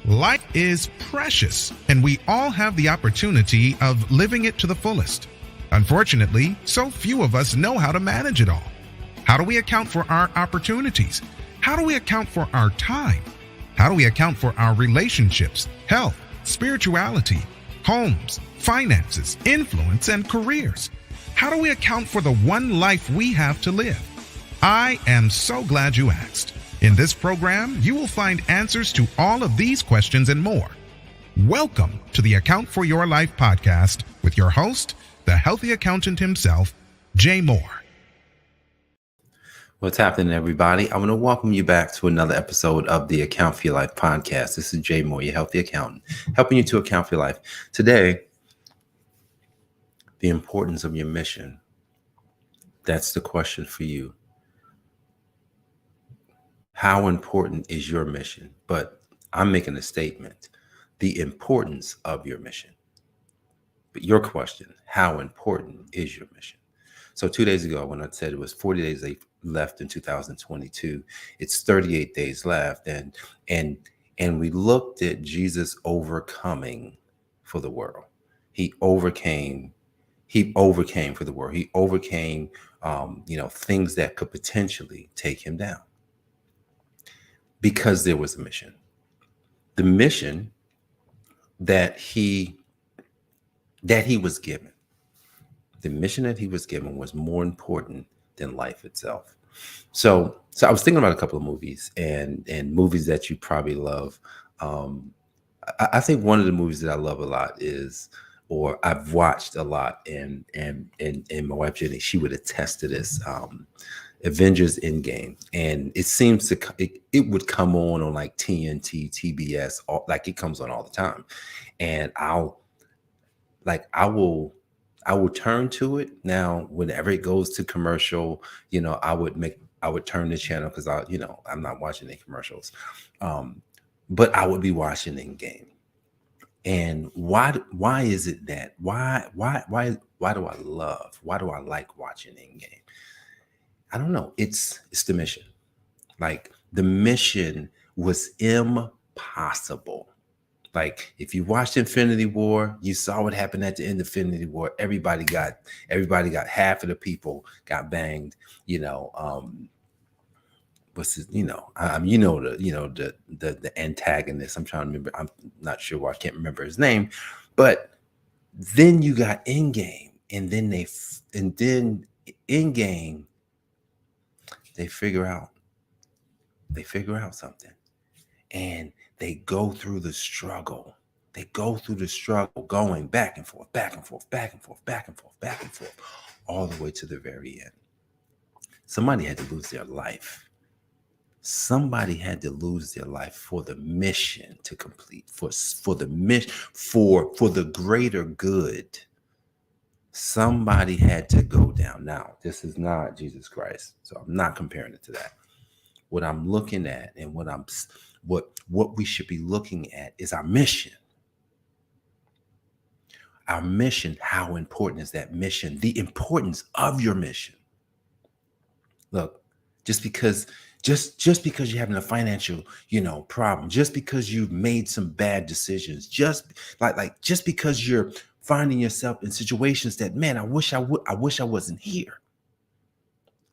Life is precious, and we all have the opportunity of living it to the fullest. Unfortunately, so few of us know how to manage it all. How do we account for our opportunities? How do we account for our time? How do we account for our relationships, health, spirituality, homes, finances, influence, and careers? How do we account for the one life we have to live? I am so glad you asked. In this program, you will find answers to all of these questions and more. Welcome to the Account for Your Life podcast with your host, the healthy accountant himself, Jay Moore. What's happening, everybody? I want to welcome you back to another episode of the Account for Your Life podcast. This is Jay Moore, your healthy accountant, helping you to account for your life. Today, the importance of your mission. That's the question for you. How important is your mission? But I'm making a statement, the importance of your mission. But your question, how important is your mission? So 2 days ago, when I said it was 40 days left in 2022, it's 38 days left. And we looked at Jesus overcoming for the world. He overcame for the world. He overcame, things that could potentially take him down. Because there was a mission. The mission that he was given. The mission that he was given was more important than life itself. So I was thinking about a couple of movies and movies that you probably love. I think one of the movies that I love a lot is, or I've watched a lot, and my wife Jenny, she would attest to this. Avengers Endgame, and it seems to it would come on like TNT, TBS, like it comes on all the time, and I will turn to it now whenever it goes to commercial. I would turn the channel because I'm not watching any commercials, but I would be watching Endgame. And why is it that why do I like watching Endgame? I don't know. It's the mission. Like, the mission was impossible. Like, if you watched Infinity War, you saw what happened at the end of Infinity War. Everybody got half of the people got banged. The antagonist. I'm trying to remember. I'm not sure why I can't remember his name. But then you got Endgame, and then Endgame. They figure out something, and they go through the struggle. Going back and forth, all the way to the very end. Somebody had to lose their life. Somebody had to lose their life for the mission to complete, for the mission, for the greater good. Somebody had to go down. Now, this is not Jesus Christ, so I'm not comparing it to that. What I'm looking at, and what we should be looking at, is our mission. Our mission. How important is that mission? The importance of your mission. Look, just because you're having a financial, problem, just because you've made some bad decisions, just because you're finding yourself in situations that, man, I wish I wasn't here.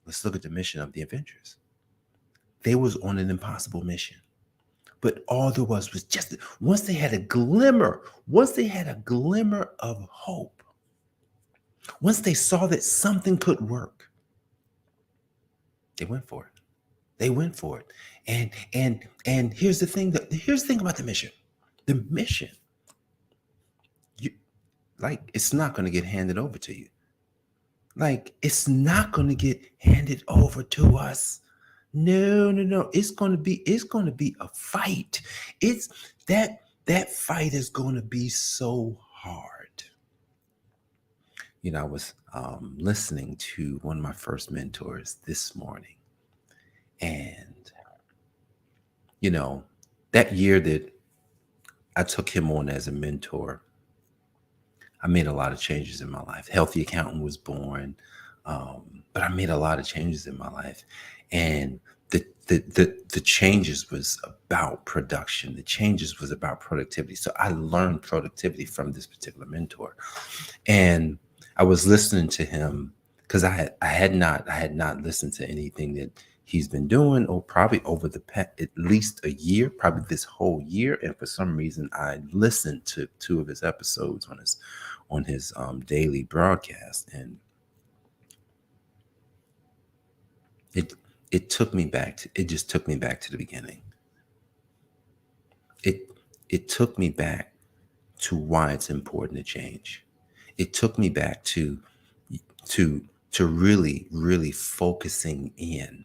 Let's look at the mission of the Avengers. They was on an impossible mission, but all there was just, once they had a glimmer of hope, once they saw that something could work, they went for it. And here's the thing about the mission. The mission, it's not going to get handed over to you. It's not going to get handed over to us. No. It's going to be a fight. It's that fight is going to be so hard. I was listening to one of my first mentors this morning, and that year that I took him on as a mentor, I made a lot of changes in my life. Healthy Accountant was born, but I made a lot of changes in my life. And the changes was about production. The changes was about productivity. So I learned productivity from this particular mentor, and I was listening to him because I had not listened to anything that he's been doing, or probably over the at least a year, probably this whole year. And for some reason, I listened to 2 of his episodes on his daily broadcast, and it took me back to it just took me back to the beginning. It took me back to why it's important to change. It took me back to to really focusing in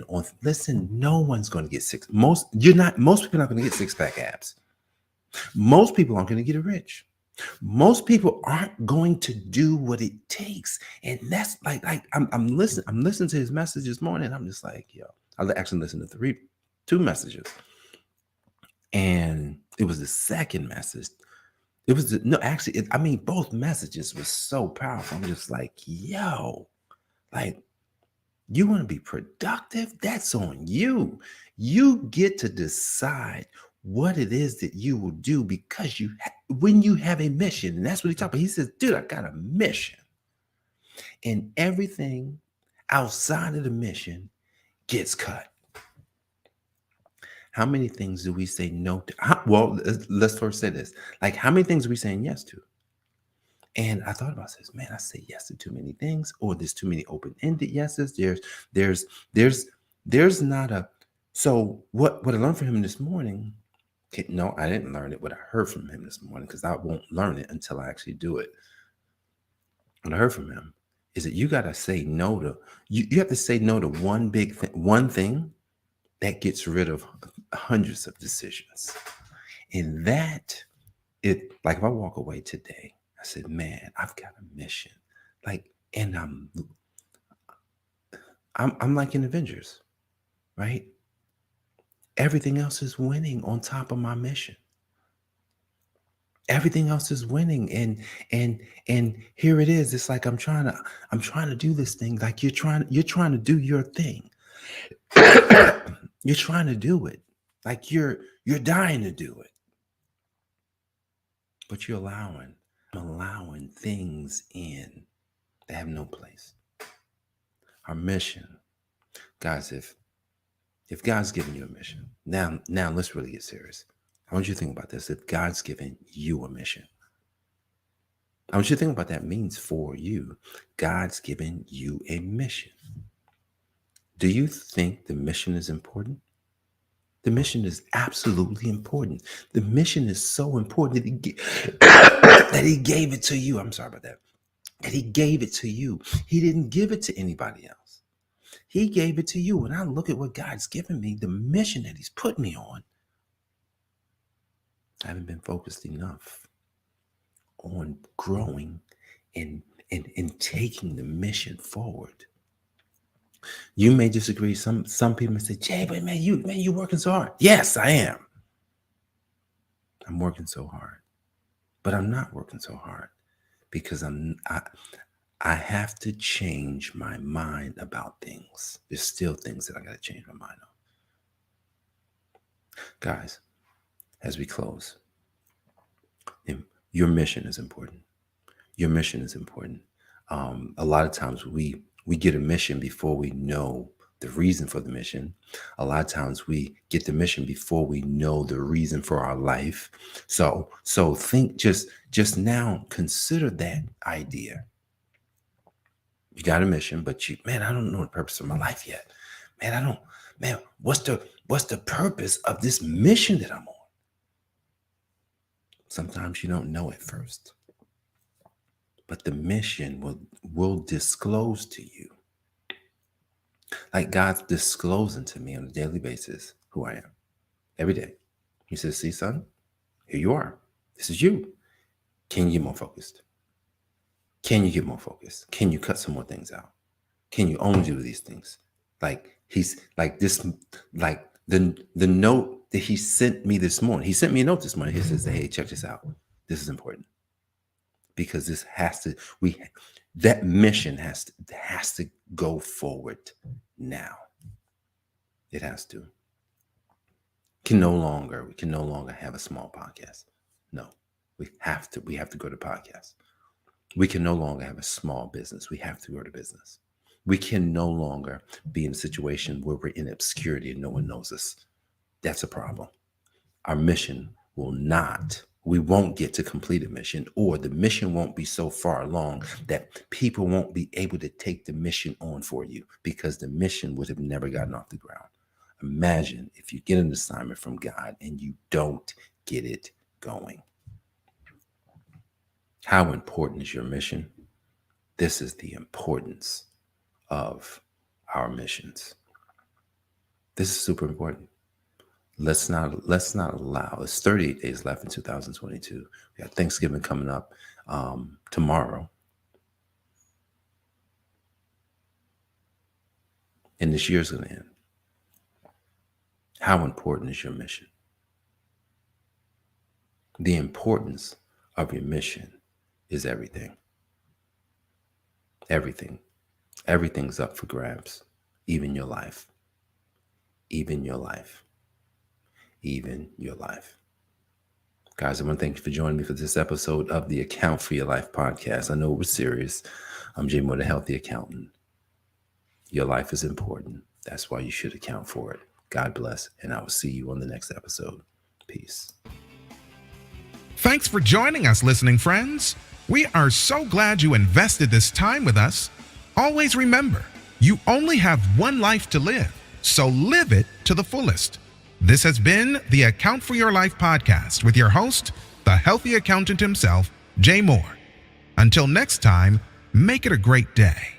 on, listen, no one's going to get most people are not going to get six-pack abs. Most people aren't going to get rich. Most people aren't going to do what it takes. And that's I'm listening to his message this morning. I'm just like, yo, I actually listened to 2 messages. And it was the second message. It was both messages were so powerful. I'm just like, yo, like, you want to be productive? That's on you. You get to decide what it is that you will do, because when you have a mission, and that's what he talked about. He says, dude, I got a mission. And everything outside of the mission gets cut. How many things do we say no to? Well, let's first say this. Like, how many things are we saying yes to? And I thought about this, man, I say yes to too many things, or there's too many open-ended yeses. There's not a, so what I learned from him this morning, no, I didn't learn it. What I heard from him this morning, because I won't learn it until I actually do it. What I heard from him is that you got to say no to, you have to say no to one thing that gets rid of hundreds of decisions. And that, like, if I walk away today, I said, man, I've got a mission. Like, and I'm like in Avengers, right? Everything else is winning on top of my mission. Everything else is winning. And here it is. It's like I'm trying to do this thing. Like, you're trying to do your thing. You're trying to do it. Like, you're dying to do it. But you're allowing things in that have no place. Our mission, guys, if God's given you a mission, now let's really get serious. I want you to think about this. If God's given you a mission, I want you to think about that means for you. God's given you a mission. Do you think the mission is important? The mission is absolutely important. The mission is so important that he gave it to you. I'm sorry about that. That he gave it to you. He didn't give it to anybody else. He gave it to you. When I look at what God's given me, the mission that he's put me on, I haven't been focused enough on growing and taking the mission forward. You may disagree. Some people may say, Jay, but man, you working so hard. Yes, I am. I'm working so hard. But I'm not working so hard because I have to change my mind about things. There's still things that I got to change my mind on. Guys, as we close, your mission is important. Your mission is important. A lot of times we get a mission before we know the reason for the mission. A lot of times we get the mission before we know the reason for our life. So think, just now, consider that idea. You got a mission, but I don't know the purpose of my life yet. What's the purpose of this mission that I'm on? Sometimes you don't know at first, but the mission will disclose to you. Like, God's disclosing to me on a daily basis who I am every day. He says, see, son, here you are. This is you. Can you get more focused? Can you get more focused? Can you cut some more things out? Can you only do these things? Like, he's like this, like the note that he sent me this morning. He sent me a note this morning. He says, hey, check this out. This is important. Because this that mission has to go forward. now. It has to. We can no longer have a small podcast. No, we have to go to podcast. We can no longer have a small business. We have to go to business. We can no longer be in a situation where we're in obscurity and no one knows us. That's a problem. Our mission we won't get to complete a mission, or the mission won't be so far along that people won't be able to take the mission on for you, because the mission would have never gotten off the ground. Imagine if you get an assignment from God and you don't get it going. How important is your mission? This is the importance of our missions. This is super important. Let's not allow. It's 38 days left in 2022. We got Thanksgiving coming up tomorrow. And this year's going to end. How important is your mission? The importance of your mission is everything. Everything. Everything's up for grabs. Even your life. Even your life. Even your life. Guys, I want to thank you for joining me for this episode of the Account for Your Life podcast. I know we're serious. I'm Jay Moore, the Healthy Accountant. Your life is important. That's why you should account for it. God bless, and I will see you on the next episode. Peace. Thanks for joining us, listening friends. We are so glad you invested this time with us. Always remember, you only have one life to live, so live it to the fullest. This has been the Account for Your Life podcast with your host, the Healthy Accountant himself, Jay Moore. Until next time, make it a great day.